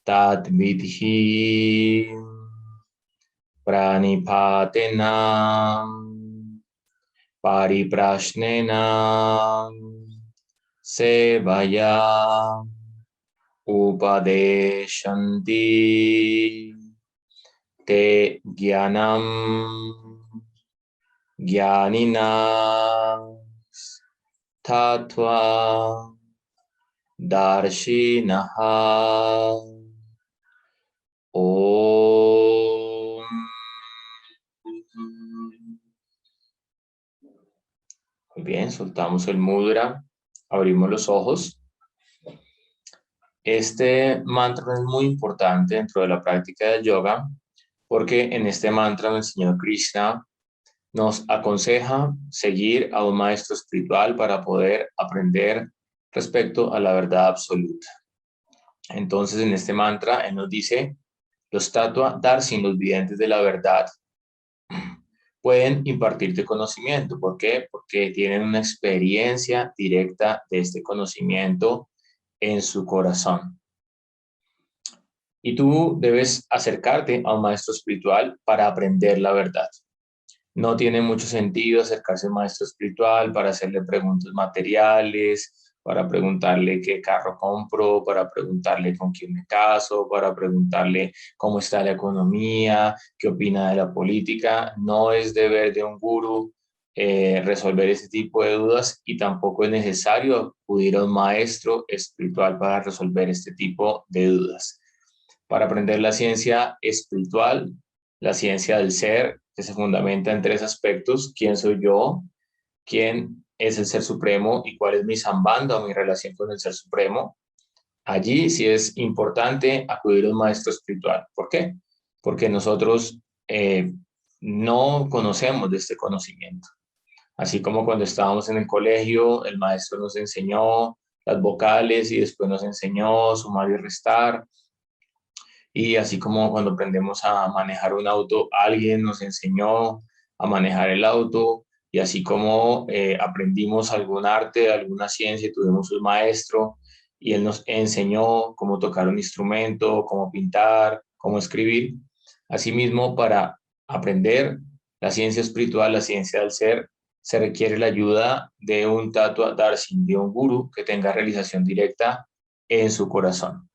tat vidhi pranipatena pariprashnena sevaya upadeshanti te jnanam jnanina tatva darshinaha. Om. Muy bien, soltamos el mudra, abrimos los ojos. Este mantra es muy importante dentro de la práctica del yoga porque en este mantra el Señor Krishna nos aconseja seguir a un maestro espiritual para poder aprender respecto a la verdad absoluta. Entonces, en este mantra, él nos dice, los tattva darsin, los videntes de la verdad, pueden impartirte conocimiento. ¿Por qué? Porque tienen una experiencia directa de este conocimiento en su corazón. Y tú debes acercarte a un maestro espiritual para aprender la verdad. No tiene mucho sentido acercarse a un maestro espiritual para hacerle preguntas materiales, para preguntarle qué carro compro, para preguntarle con quién me caso, para preguntarle cómo está la economía, qué opina de la política. No es deber de un gurú resolver ese tipo de dudas y tampoco es necesario acudir a un maestro espiritual para resolver este tipo de dudas. Para aprender la ciencia espiritual, la ciencia del ser, que se fundamenta en tres aspectos: quién soy yo, quién es el Ser Supremo y cuál es mi sambandha o mi relación con el Ser Supremo. Allí sí es importante acudir a un maestro espiritual. ¿Por qué? Porque nosotros no conocemos de este conocimiento. Así como cuando estábamos en el colegio, el maestro nos enseñó las vocales y después nos enseñó sumar y restar. Y así como cuando aprendemos a manejar un auto, alguien nos enseñó a manejar el auto. Y así como aprendimos algún arte, alguna ciencia, tuvimos un maestro y él nos enseñó cómo tocar un instrumento, cómo pintar, cómo escribir. Asimismo, para aprender la ciencia espiritual, la ciencia del ser, se requiere la ayuda de un tattva darsin, de un gurú que tenga realización directa en su corazón.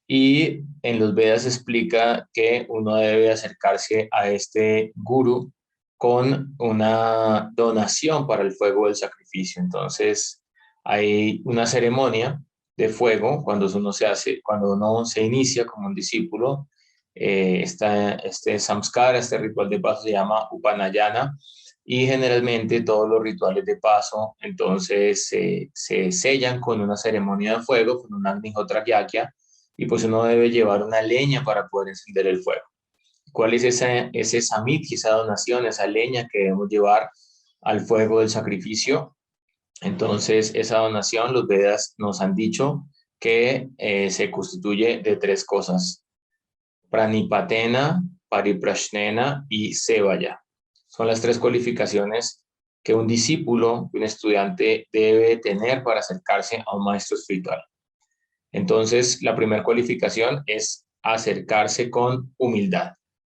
Y en los Vedas se explica que uno debe acercarse a este gurú con una donación para el fuego del sacrificio. Entonces, hay una ceremonia de fuego cuando uno se inicia como un discípulo. Este samskara, este ritual de paso se llama Upanayana, y generalmente todos los rituales de paso entonces se sellan con una ceremonia de fuego, con un Agnihotra Yajna, y pues uno debe llevar una leña para poder encender el fuego. ¿Cuál es ese samit, esa donación, esa leña que debemos llevar al fuego del sacrificio? Entonces, esa donación, los Vedas nos han dicho que se constituye de tres cosas: pranipatena, pariprashnena y sevaya. Son las tres cualificaciones que un discípulo, un estudiante debe tener para acercarse a un maestro espiritual. Entonces, la primera cualificación es acercarse con humildad,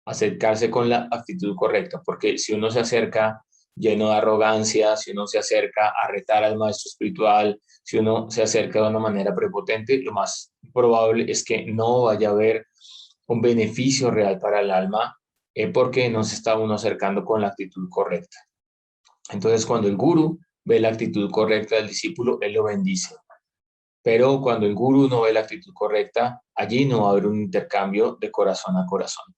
acercarse con la actitud correcta, porque si uno se acerca lleno de arrogancia, si uno se acerca a retar al maestro espiritual, si uno se acerca de una manera prepotente, lo más probable es que no vaya a haber un beneficio real para el alma, porque no se está uno acercando con la actitud correcta. Entonces, cuando el gurú ve la actitud correcta del discípulo, él lo bendice. Pero cuando el gurú no ve la actitud correcta, allí no va a haber un intercambio de corazón a corazón.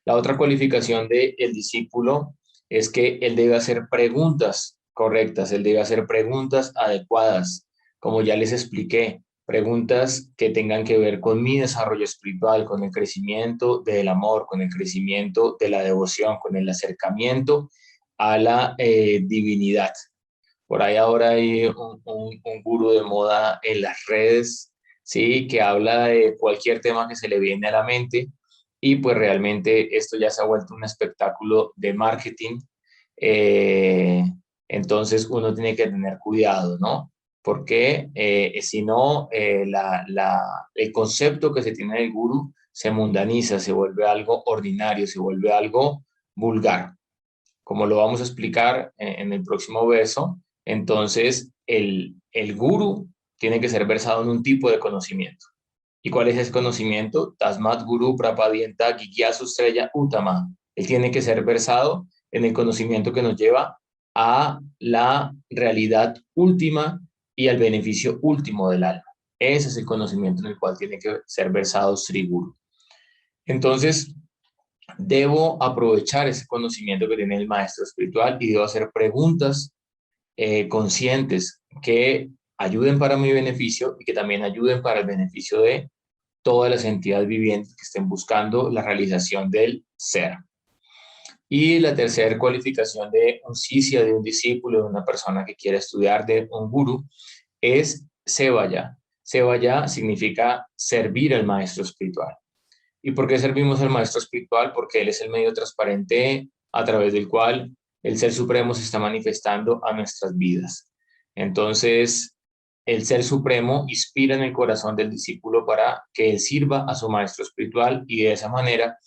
La otra cualificación del discípulo es que él debe hacer preguntas correctas, él debe hacer preguntas adecuadas, como ya les expliqué, preguntas que tengan que ver con mi desarrollo espiritual, con el crecimiento del amor, con el crecimiento de la devoción, con el acercamiento a la divinidad. Por ahí ahora hay un gurú de moda en las redes, ¿sí? Que habla de cualquier tema que se le viene a la mente, y pues realmente esto ya se ha vuelto un espectáculo de marketing. Eh, entonces uno tiene que tener cuidado, ¿no? porque si no, el concepto que se tiene del gurú se mundaniza, se vuelve algo ordinario, se vuelve algo vulgar. Como lo vamos a explicar en el próximo verso, entonces el gurú tiene que ser versado en un tipo de conocimiento. ¿Y cuál es ese conocimiento? Tasmat Guru Prapadienta Gigyasu Sreya Uttama. Él tiene que ser versado en el conocimiento que nos lleva a la realidad última y al beneficio último del alma. Ese es el conocimiento en el cual tiene que ser versado Sri Guru. Entonces, debo aprovechar ese conocimiento que tiene el maestro espiritual y debo hacer preguntas conscientes que ayuden para mi beneficio y que también ayuden para el beneficio de todas las entidades vivientes que estén buscando la realización del ser. Y la tercera cualificación de un sisya, de un discípulo, de una persona que quiera estudiar de un gurú, es sevaya. Sevaya significa servir al maestro espiritual. ¿Y por qué servimos al maestro espiritual? Porque él es el medio transparente a través del cual el Ser Supremo se está manifestando a nuestras vidas. Entonces, el Ser Supremo inspira en el corazón del discípulo para que él sirva a su maestro espiritual y de esa manera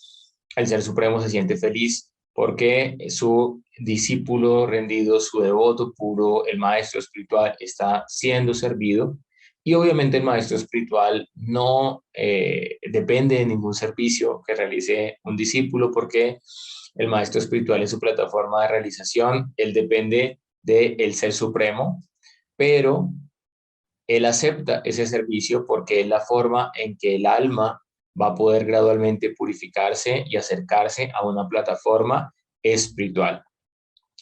el Ser Supremo se siente feliz porque su discípulo rendido, su devoto puro, el maestro espiritual está siendo servido. Y obviamente el maestro espiritual no depende de ningún servicio que realice un discípulo porque el maestro espiritual es su plataforma de realización, él depende del Ser Supremo, pero él acepta ese servicio porque es la forma en que el alma va a poder gradualmente purificarse y acercarse a una plataforma espiritual.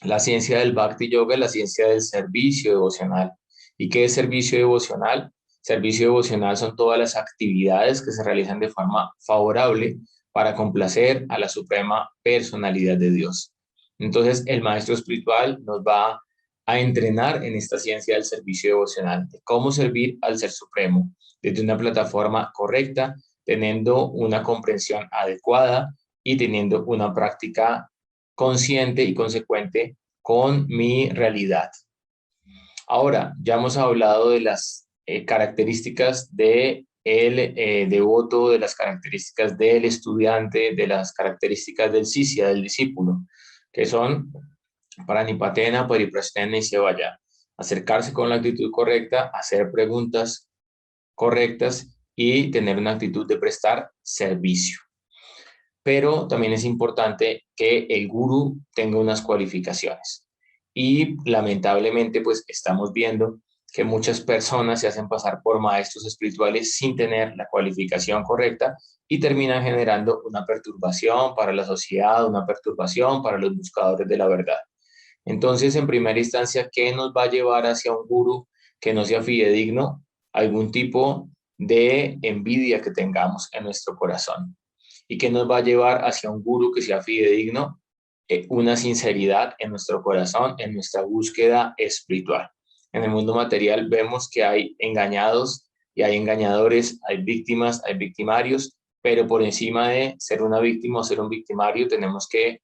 La ciencia del Bhakti Yoga es la ciencia del servicio devocional. ¿Y qué es servicio devocional? Servicio devocional son todas las actividades que se realizan de forma favorable para complacer a la suprema personalidad de Dios. Entonces, el maestro espiritual nos va a entrenar en esta ciencia del servicio devocional, de cómo servir al Ser Supremo desde una plataforma correcta, teniendo una comprensión adecuada y teniendo una práctica consciente y consecuente con mi realidad. Ahora, ya hemos hablado de las características de el devoto, de las características del estudiante, de las características del sisya, del discípulo, que son Pranipatena, Pariprasthena y Sevaya. Acercarse con la actitud correcta, hacer preguntas correctas y tener una actitud de prestar servicio. Pero también es importante que el gurú tenga unas cualificaciones. Y lamentablemente, pues estamos viendo que muchas personas se hacen pasar por maestros espirituales sin tener la cualificación correcta y terminan generando una perturbación para la sociedad, una perturbación para los buscadores de la verdad. Entonces, en primera instancia, ¿qué nos va a llevar hacia un gurú que no sea fidedigno? Algún tipo de envidia que tengamos en nuestro corazón. ¿Y qué nos va a llevar hacia un gurú que sea fidedigno? Una sinceridad en nuestro corazón, en nuestra búsqueda espiritual. En el mundo material vemos que hay engañados y hay engañadores, hay víctimas, hay victimarios, pero por encima de ser una víctima o ser un victimario tenemos que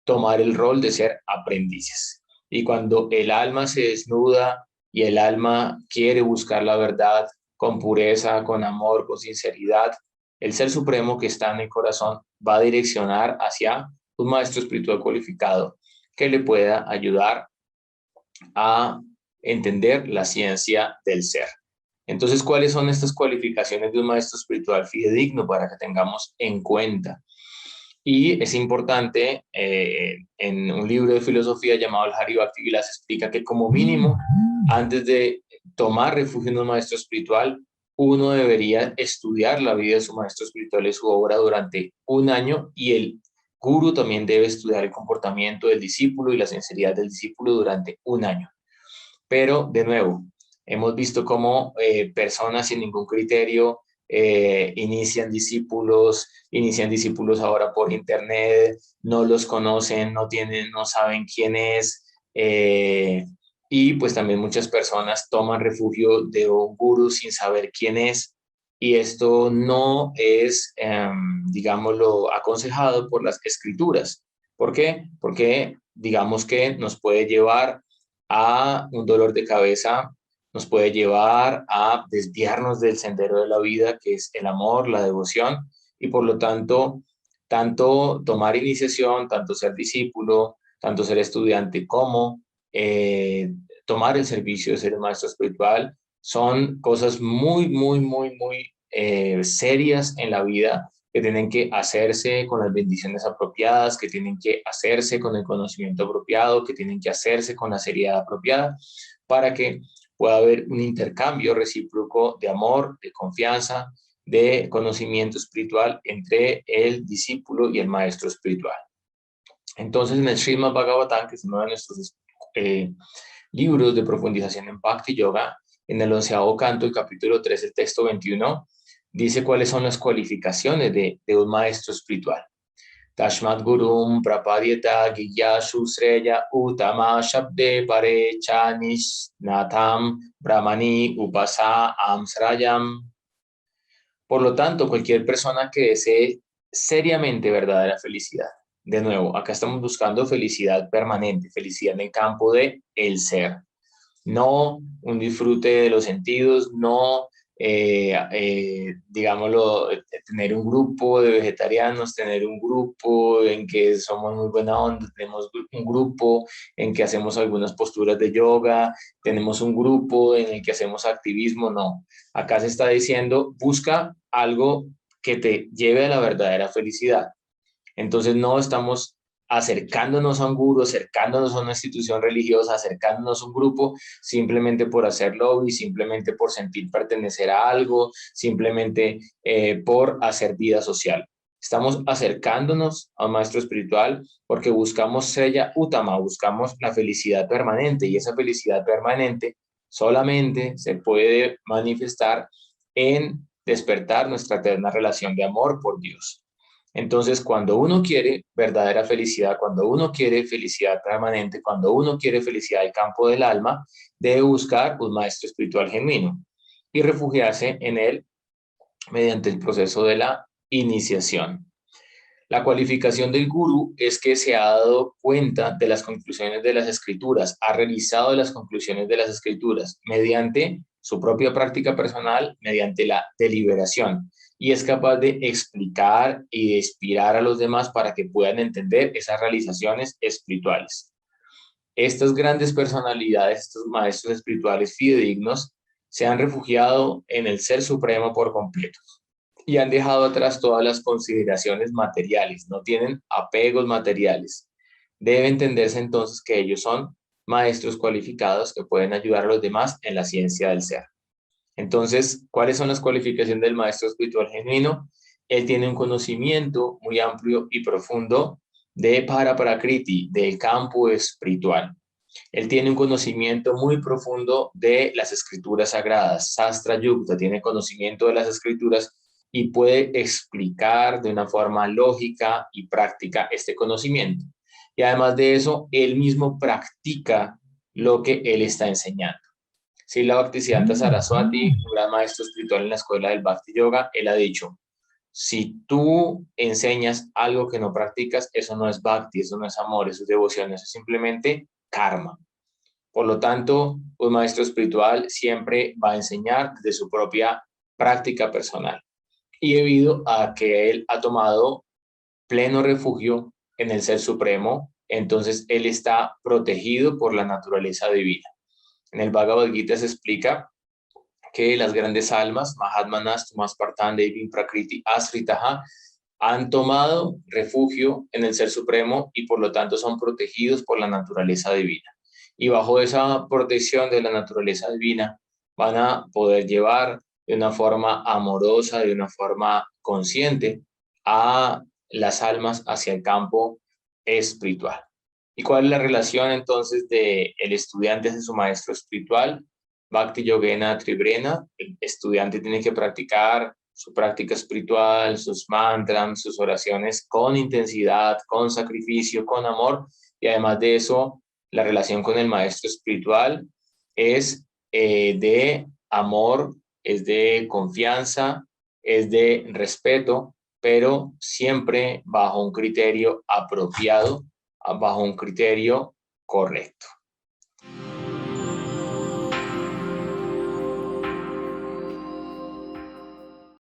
tomar el rol de ser aprendices. Y cuando el alma se desnuda y el alma quiere buscar la verdad con pureza, con amor, con sinceridad, el Ser Supremo que está en el corazón va a direccionar hacia un maestro espiritual cualificado que le pueda ayudar a entender la ciencia del ser. Entonces, ¿cuáles son estas cualificaciones de un maestro espiritual fidedigno para que tengamos en cuenta? Y es importante, en un libro de filosofía llamado el Hari Bhakti Vilas explica que como mínimo, antes de tomar refugio en un maestro espiritual, uno debería estudiar la vida de su maestro espiritual y su obra durante un año y el guru también debe estudiar el comportamiento del discípulo y la sinceridad del discípulo durante un año. Pero, de nuevo, hemos visto cómo personas sin ningún criterio inician discípulos ahora por internet, no los conocen, no saben quién es, y pues también muchas personas toman refugio de un gurú sin saber quién es, y esto no es, digámoslo, aconsejado por las escrituras. ¿Por qué? Porque digamos que nos puede llevar a un dolor de cabeza nos puede llevar a desviarnos del sendero de la vida, que es el amor, la devoción, y por lo tanto, tanto tomar iniciación, tanto ser discípulo, tanto ser estudiante como tomar el servicio de ser un maestro espiritual, son cosas muy serias en la vida que tienen que hacerse con las bendiciones apropiadas, que tienen que hacerse con el conocimiento apropiado, que tienen que hacerse con la seriedad apropiada, para que pueda haber un intercambio recíproco de amor, de confianza, de conocimiento espiritual entre el discípulo y el maestro espiritual. Entonces, en el Srimad Bhagavatam, que es uno de nuestros libros de profundización en Bhakti Yoga, en el 11º canto, el capítulo 3, el texto 21, dice cuáles son las cualificaciones de un maestro espiritual. Tashmat Gurum Prapadyata Giyashu Sreya Utama Shabde Pare Chanish Natham Brahmani Upasa Amsrayam. Por lo tanto, cualquier persona que desee seriamente verdadera felicidad, de nuevo, acá estamos buscando felicidad permanente, felicidad en el campo de el ser, no un disfrute de los sentidos, no, digámoslo, tener un grupo de vegetarianos, tener un grupo en que somos muy buena onda, tenemos un grupo en que hacemos algunas posturas de yoga, tenemos un grupo en el que hacemos activismo, no. Acá se está diciendo, busca algo que te lleve a la verdadera felicidad. Entonces no estamos acercándonos a un gurú, acercándonos a una institución religiosa, acercándonos a un grupo simplemente por hacerlo y simplemente por sentir pertenecer a algo, simplemente por hacer vida social. Estamos acercándonos a un maestro espiritual porque buscamos Sreya Uttama, buscamos la felicidad permanente, y esa felicidad permanente solamente se puede manifestar en despertar nuestra eterna relación de amor por Dios. Entonces, cuando uno quiere verdadera felicidad, cuando uno quiere felicidad permanente, cuando uno quiere felicidad del campo del alma, debe buscar un maestro espiritual genuino y refugiarse en él mediante el proceso de la iniciación. La cualificación del gurú es que se ha dado cuenta de las conclusiones de las escrituras, ha revisado las conclusiones de las escrituras mediante su propia práctica personal, mediante la deliberación, y es capaz de explicar y de inspirar a los demás para que puedan entender esas realizaciones espirituales. Estas grandes personalidades, estos maestros espirituales fidedignos, se han refugiado en el Ser Supremo por completo y han dejado atrás todas las consideraciones materiales, no tienen apegos materiales. Debe entenderse entonces que ellos son maestros cualificados que pueden ayudar a los demás en la ciencia del ser. Entonces, ¿cuáles son las cualificaciones del maestro espiritual genuino? Él tiene un conocimiento muy amplio y profundo de Paraprakriti, del campo espiritual. Él tiene un conocimiento muy profundo de las escrituras sagradas, Sastra Yukta, tiene conocimiento de las escrituras y puede explicar de una forma lógica y práctica este conocimiento. Y además de eso, él mismo practica lo que él está enseñando. Srila Bhaktisiddhanta Saraswati, un gran maestro espiritual en la escuela del Bhakti Yoga, él ha dicho, si tú enseñas algo que no practicas, eso no es Bhakti, eso no es amor, eso es devoción, eso es simplemente karma. Por lo tanto, un maestro espiritual siempre va a enseñar de su propia práctica personal. Y debido a que él ha tomado pleno refugio en el Ser Supremo, entonces él está protegido por la naturaleza divina. En el Bhagavad Gita se explica que las grandes almas, Mahatmanas, Tumaspartan, Devim, Prakriti, Asritaha, han tomado refugio en el Ser Supremo y por lo tanto son protegidos por la naturaleza divina. Y bajo esa protección de la naturaleza divina van a poder llevar de una forma amorosa, de una forma consciente a las almas hacia el campo espiritual. ¿Y cuál es la relación entonces del estudiante hacia su maestro espiritual? Bhakti Yogena Tribrena, el estudiante tiene que practicar su práctica espiritual, sus mantras, sus oraciones con intensidad, con sacrificio, con amor, y además de eso, la relación con el maestro espiritual es de amor, es de confianza, es de respeto, pero siempre bajo un criterio apropiado, bajo un criterio correcto.